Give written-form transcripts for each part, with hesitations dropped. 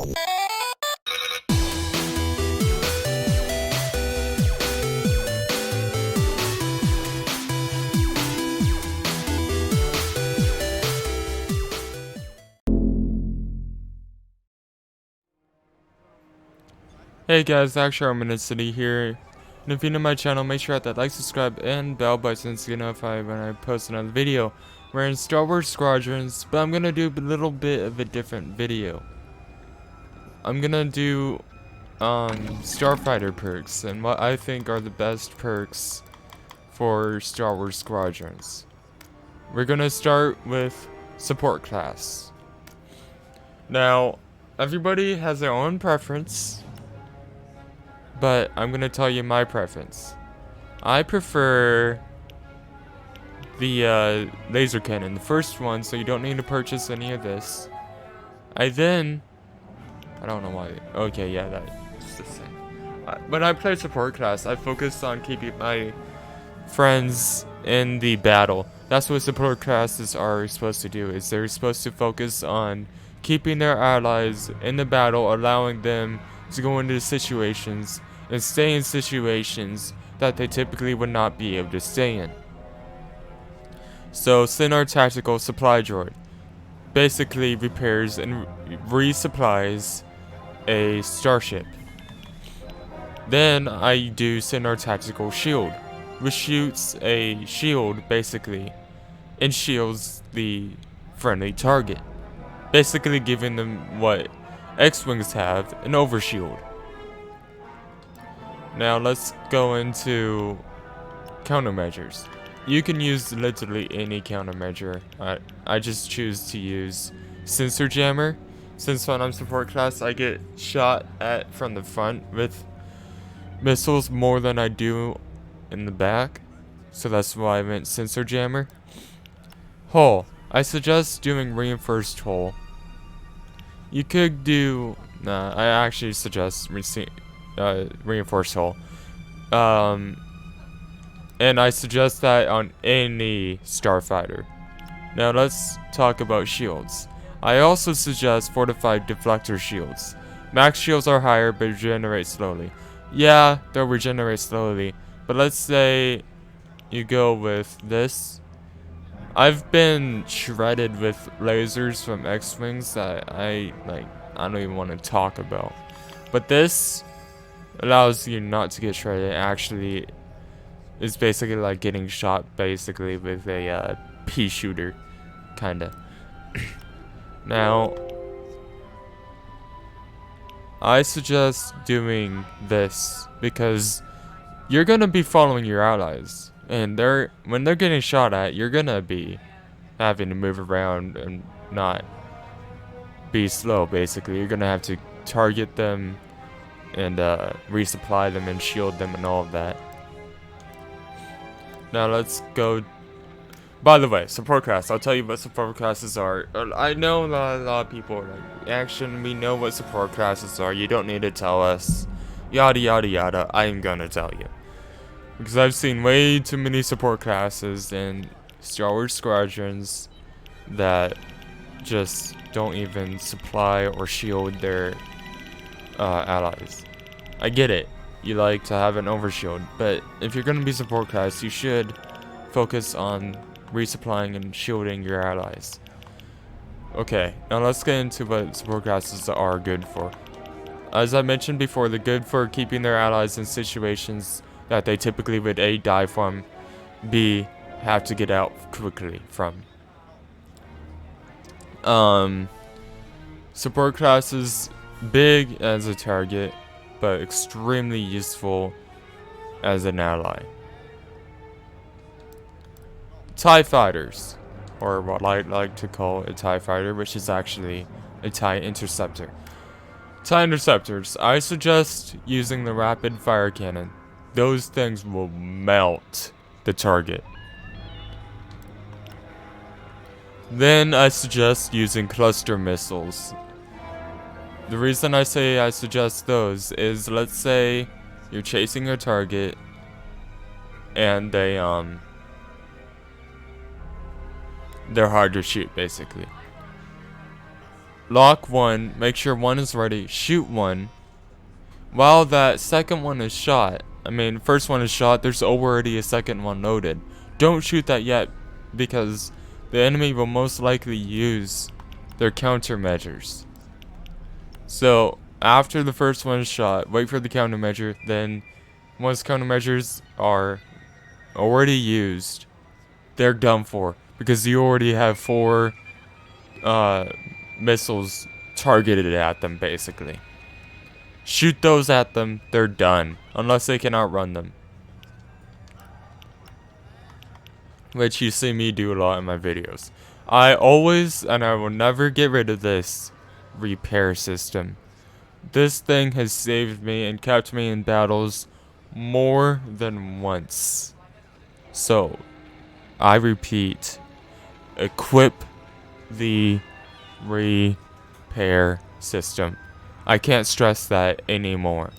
Hey guys, Actually City here, and if you're new to my channel, make sure to hit that like, subscribe, and bell button to get notified when I post another video. We're in Star Wars Squadrons, but I'm gonna do a little bit of a different video. I'm gonna do Starfighter perks and what I think are the best perks for Star Wars Squadrons. We're gonna start with support class. Now, everybody has their own preference, but I'm gonna tell you my preference. I prefer the laser cannon, the first one, so you don't need to purchase any of this. I don't know why. Okay, yeah, that's the same. When I play support class, I focus on keeping my friends in the battle. That's what support classes are supposed to do. Is they're supposed to focus on keeping their allies in the battle, allowing them to go into situations and stay in situations that they typically would not be able to stay in. So send our tactical supply droid basically repairs and resupplies a starship. Then I do send our tactical shield, which shoots a shield basically and shields the friendly target, basically giving them what X-Wings have, an overshield. Now let's go into countermeasures. You can use literally any countermeasure. I just choose to use sensor jammer, since when I'm support class I get shot at from the front with missiles more than I do in the back, so that's why I meant sensor jammer. Hull. I suggest doing reinforced hull. You could do I actually suggest reinforced hull. And I suggest that on any starfighter. Now let's talk about shields. I also suggest fortified deflector shields. Max shields are higher but regenerate slowly. Yeah, they'll regenerate slowly, but let's say you go with this. I've been shredded with lasers from X-Wings that I don't even want to talk about. But this allows you not to get shredded. Actually, it's basically like getting shot basically with a pea shooter, kinda. Now, I suggest doing this because you're gonna be following your allies, and when they're getting shot at, you're gonna be having to move around and not be slow. Basically, you're gonna have to target them and resupply them and shield them and all of that. Now let's go. By the way, support class. I'll tell you what support classes are. I know a lot of people are like, Action, we know what support classes are. You don't need to tell us. Yada yada yada. I'm gonna tell you. Because I've seen way too many support classes in Star Wars Squadrons that just don't even supply or shield their allies. I get it. You like to have an overshield, but if you're going to be support class, you should focus on resupplying and shielding your allies. Okay, now let's get into what support classes are good for. As I mentioned before, they're good for keeping their allies in situations that they typically would A, die from, B, have to get out quickly from. Support classes, big as a target, but extremely useful as an ally. TIE fighters, or what I like to call a TIE fighter, which is actually a TIE interceptor. TIE interceptors, I suggest using the rapid fire cannon. Those things will melt the target. Then I suggest using cluster missiles. The reason I say I suggest those is, let's say you're chasing a target and they're hard to shoot basically. lock one, make sure one is ready, shoot one. While that second one is shot, first one is shot, there's already a second one loaded. Don't shoot that yet, because the enemy will most likely use their countermeasures. So, after the first one is shot, wait for the countermeasure, then once countermeasures are already used, they're done for, because you already have 4 missiles targeted at them, basically. Shoot those at them, they're done. Unless they can outrun them. Which you see me do a lot in my videos. I always, and I will never get rid of this repair system. This thing has saved me and kept me in battles more than once. So, I repeat, equip the repair system. I can't stress that anymore.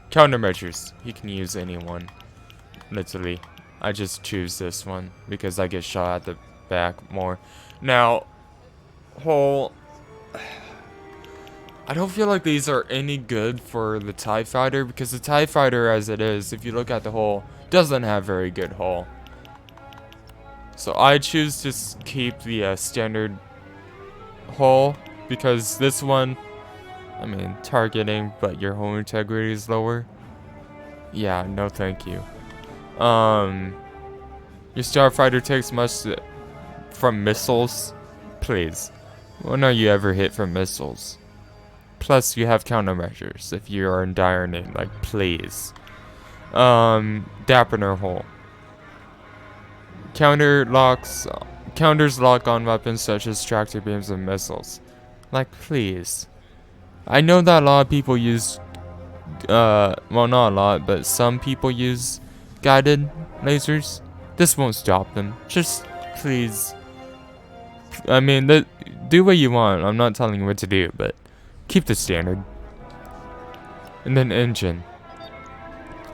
Countermeasures. You can use anyone. Literally. I just choose this one because I get shot at the back more. Now, whole... I don't feel like these are any good for the TIE Fighter because the TIE Fighter as it is, if you look at the hull, doesn't have very good hull. So I choose to keep the standard hull because this one, targeting, but your hull integrity is lower. Yeah, no thank you. Your starfighter takes much from missiles. Please. When are you ever hit from missiles? Plus, you have countermeasures if you are in dire need. Like, please. Dapper hull. Counters lock on weapons such as tractor beams and missiles. Like, please. I know that a lot of people use, well, not a lot, but some people use guided lasers. This won't stop them. Just, please. Do what you want. I'm not telling you what to do, but keep the standard. And then engine.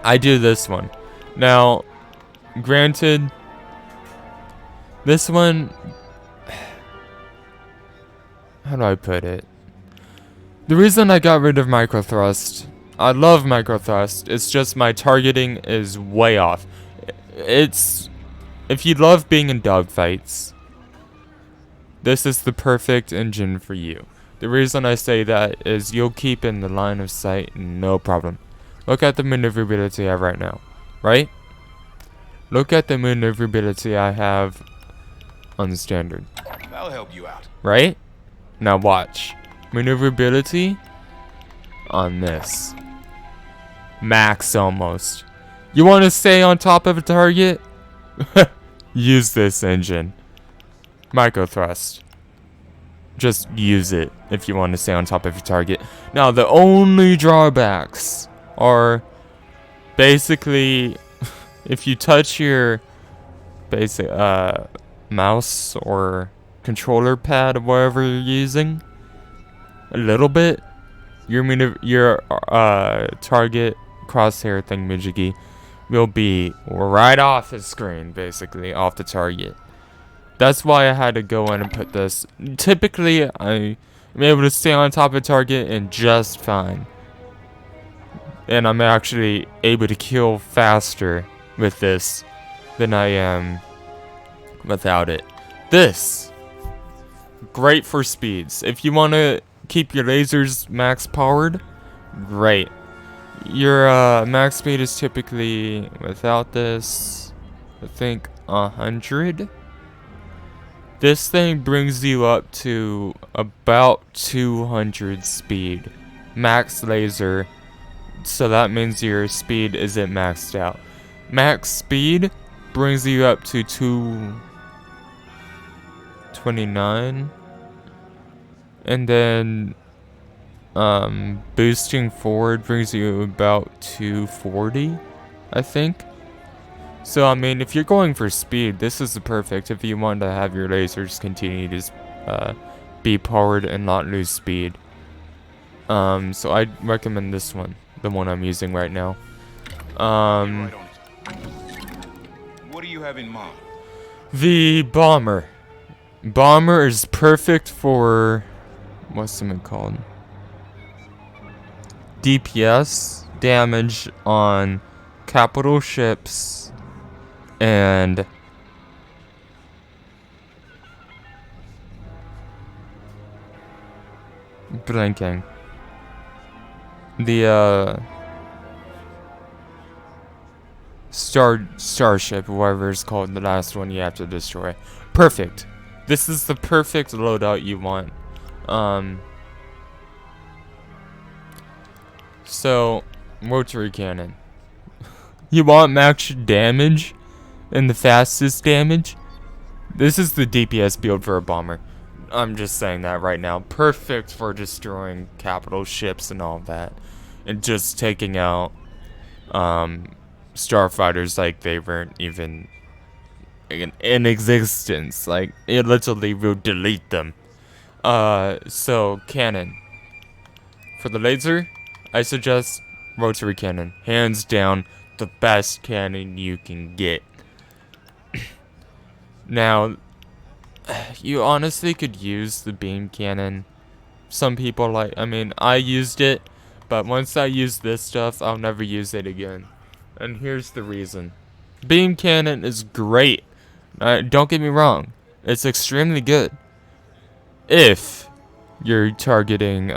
I do this one. Now, granted, this one, how do I put it? The reason I got rid of microthrust, I love microthrust, it's just my targeting is way off. If you love being in dogfights, this is the perfect engine for you. The reason I say that is you'll keep in the line of sight, no problem. Look at the maneuverability I have right now, right? Look at the maneuverability I have on the standard. I'll help you out. Right? Now watch. Maneuverability on this. Max almost. You want to stay on top of a target? Use this engine. Microthrust. Just use it if you want to stay on top of your target. Now the only drawbacks are basically if you touch your basic mouse or controller pad or whatever you're using a little bit, your target crosshair thingamajiggy will be right off the screen, basically off the target. That's why I had to go in and put this. Typically, I am able to stay on top of target and just fine. And I'm actually able to kill faster with this than I am without it. This, great for speeds. If you want to keep your lasers max powered, great. Your max speed is typically, without this, I think 100. This thing brings you up to about 200 speed. Max laser. So that means your speed isn't maxed out. Max speed brings you up to 229. And then boosting forward brings you about 240, I think. So if you're going for speed, this is the perfect if you want to have your lasers continue to be powered and not lose speed. So I'd recommend this one, the one I'm using right now. What do you have in mind? The bomber. Bomber is perfect for what's something called? DPS damage on capital ships and blinking. The starship, whatever it's called, the last one you have to destroy. Perfect. This is the perfect loadout you want. So rotary cannon. You want max damage and the fastest damage? This is the DPS build for a bomber. I'm just saying that right now. Perfect for destroying capital ships and all that. And just taking out starfighters like they weren't even in existence. Like, it literally will delete them. So cannon. For the laser, I suggest rotary cannon. Hands down, the best cannon you can get. Now, you honestly could use the beam cannon. Some people like, I used it, but once I use this stuff, I'll never use it again. And here's the reason. Beam cannon is great. Don't get me wrong. It's extremely good. If you're targeting,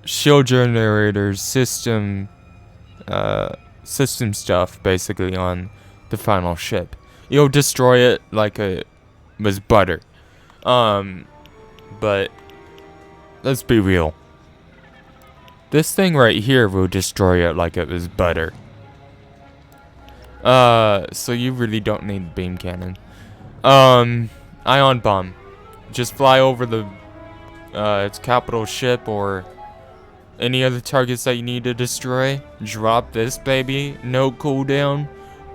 shield generators, system stuff, basically, on the final ship. You'll destroy it like it was butter. But let's be real. This thing right here will destroy it like it was butter. So you really don't need beam cannon. Ion bomb. Just fly over the its capital ship or any other targets that you need to destroy. Drop this baby. No cooldown.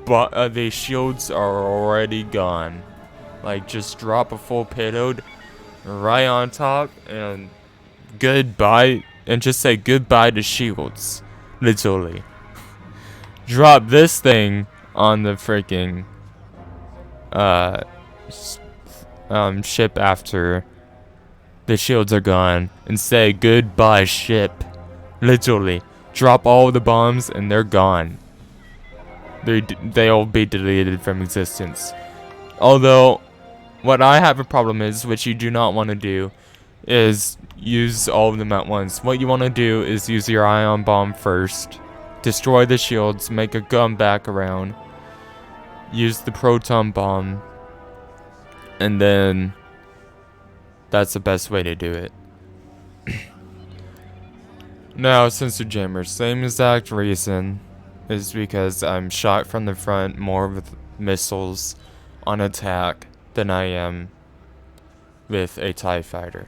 But the shields are already gone. Like, just drop a full payload right on top and goodbye. And just say goodbye to shields. Literally. Drop this thing on the freaking ship after the shields are gone and say goodbye ship. Literally. Drop all the bombs and they're gone. They'll be deleted from existence. Although, what I have a problem is, which you do not want to do, is use all of them at once. What you want to do is use your ion bomb first. Destroy the shields, make a gun back around. Use the proton bomb. And then that's the best way to do it. Now, sensor jammers, same exact reason, is because I'm shot from the front more with missiles on attack than I am with a TIE fighter.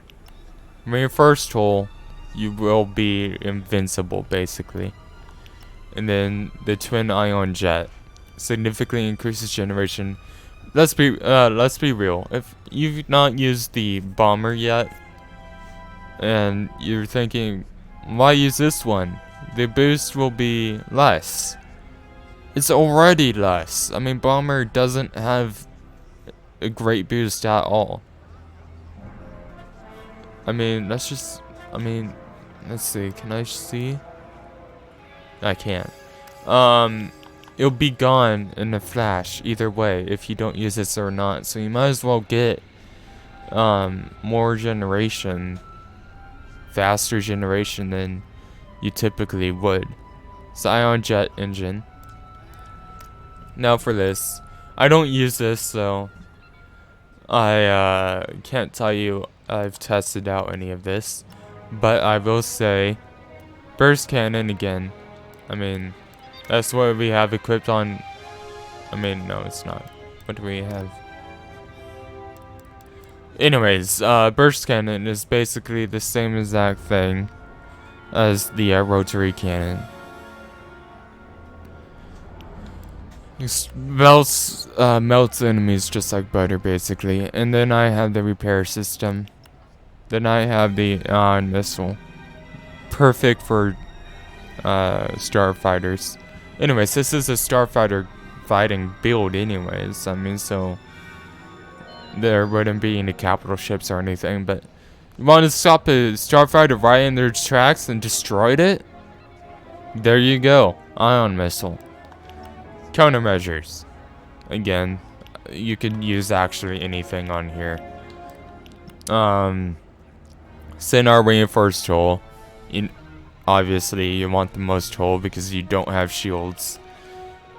When your first hole, you will be invincible, basically. And then the twin ion jet significantly increases generation. Let's be real. If you've not used the bomber yet, and you're thinking, why use this one? The boost will be less. It's already less. Bomber doesn't have a great boost at all. Let's see. Can I see? I can't. It'll be gone in a flash either way if you don't use this or not. So you might as well get more generation, faster generation than you typically would. It's the ion jet engine. Now for this, I don't use this, so I can't tell you I've tested out any of this, but I will say burst cannon again. That's what we have equipped on. No, it's not. What do we have? Anyways, burst cannon is basically the same exact thing as the rotary cannon. It melts enemies just like butter, basically. And then I have the repair system. Then I have the missile. Perfect for starfighters. Anyways, this is a starfighter fighting build anyways. So there wouldn't be any capital ships or anything, but you want to stop a starfighter right in their tracks and destroyed it? There you go. Ion missile. Countermeasures. Again, you could use actually anything on here. Send our reinforced hull. Obviously, you want the most hull because you don't have shields.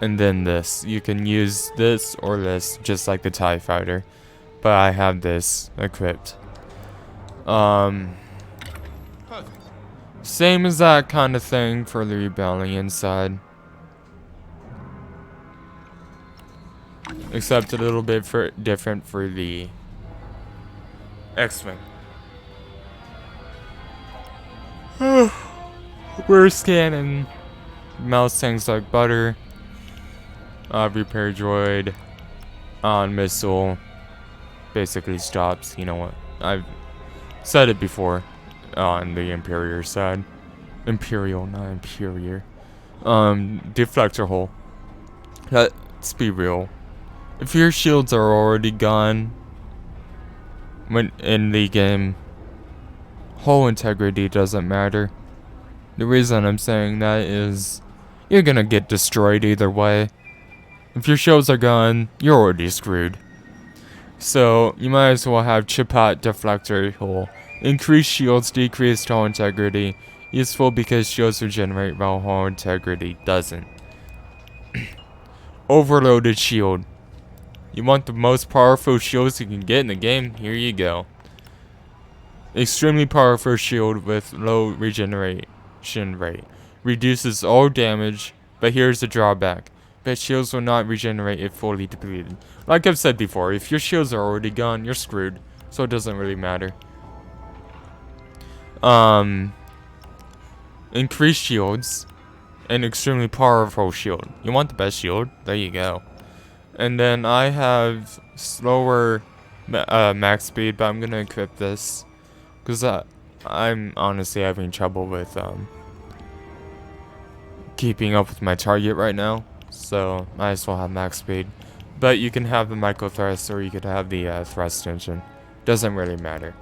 And then this. You can use this or this, just like the TIE fighter. But I have this equipped. Perfect. Same as that kind of thing for the rebellion side. Except a little bit different for the X-Wing. We're scanning mouse tanks like butter. Repair droid. On missile. Basically stops. You know what? I've said it before. On the Imperial side. Imperial, not Imperial. Deflector hole. Let's be real. If your shields are already gone when in the game, hull integrity doesn't matter. The reason I'm saying that is you're gonna get destroyed either way. If your shields are gone, you're already screwed. So you might as well have Chipat deflector hull. Increase shields, decrease hull integrity. Useful because shields regenerate while hull integrity doesn't. Overloaded shield. You want the most powerful shields you can get in the game? Here you go. Extremely powerful shield with low regeneration rate. Reduces all damage, but here's the drawback. But shields will not regenerate if fully depleted. Like I've said before, if your shields are already gone, you're screwed. So it doesn't really matter. Increase shields. An extremely powerful shield. You want the best shield? There you go. And then I have slower max speed, but I'm gonna equip this because I'm honestly having trouble with keeping up with my target right now. So I as well have max speed. But you can have the micro thrust or you could have the thrust engine. Doesn't really matter.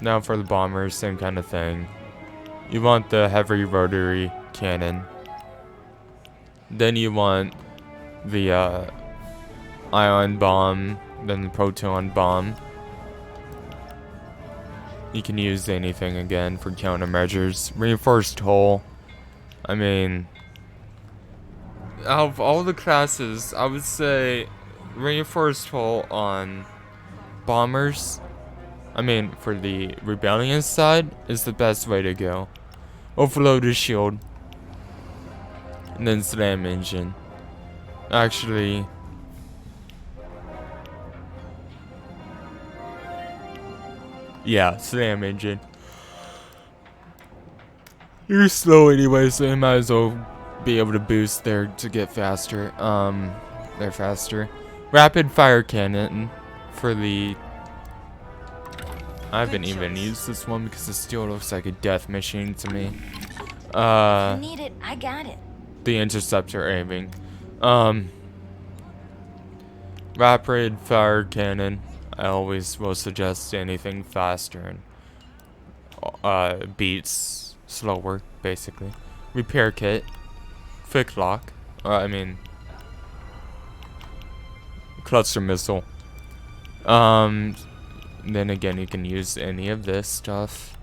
Now for the bombers, same kind of thing. You want the heavy rotary cannon. Then you want the ion bomb, then the proton bomb. You can use anything again for countermeasures. Reinforced hull. I mean, out of all the classes, I would say reinforced hull on bombers, I mean for the rebellion side, is the best way to go. Overloaded shield. And then slam engine. Actually, yeah, slam engine. You're slow anyway, so you might as well be able to boost there to get faster. They're faster. Rapid fire cannon for the. I haven't even used this one because it still looks like a death machine to me. If you need it, I got it. The interceptor aiming. Rapid fire cannon. I always will suggest anything faster and beats slower, basically. Repair kit. Quick lock. I mean, cluster missile. Then again, you can use any of this stuff.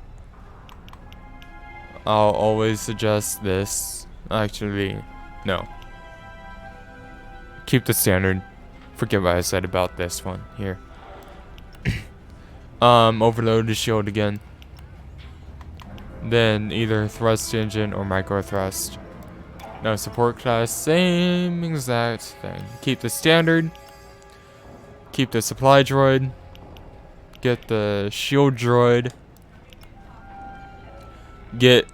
I'll always suggest this. Actually, no. Keep the standard. Forget what I said about this one here. Overload the shield again. Then either thrust engine or micro thrust. No support class, same exact thing. Keep the standard. Keep the supply droid. Get the shield droid. Get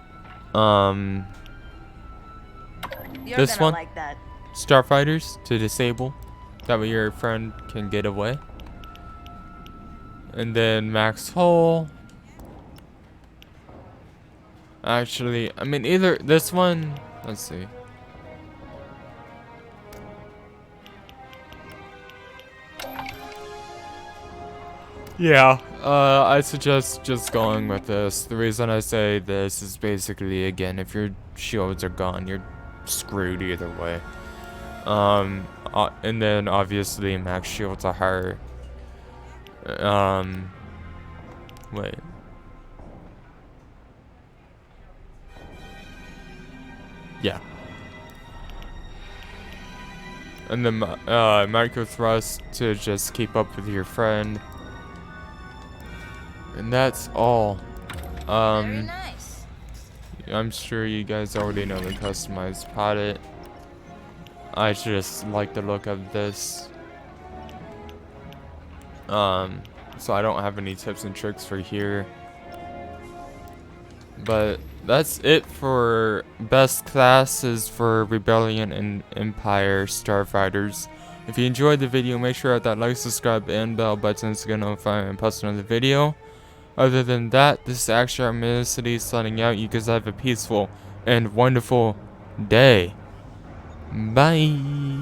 this one. Like that. Starfighters to disable. That way your friend can get away. And then max hull. Actually, I mean either this one. Let's see. Yeah, I suggest just going with this. The reason I say this is basically, again, if your shields are gone, you're screwed either way. And then obviously max shields are higher. Wait. Yeah. And then, micro thrust to just keep up with your friend. And that's all. Very nice. I'm sure you guys already know the customized pilot. I just like the look of this. So I don't have any tips and tricks for here. But that's it for best classes for Rebellion and Empire Starfighters. If you enjoyed the video, make sure to hit that like, subscribe, and bell buttons to get notified when I post another video. Other than that, this is Extra City signing out. You guys have a peaceful and wonderful day. Bye.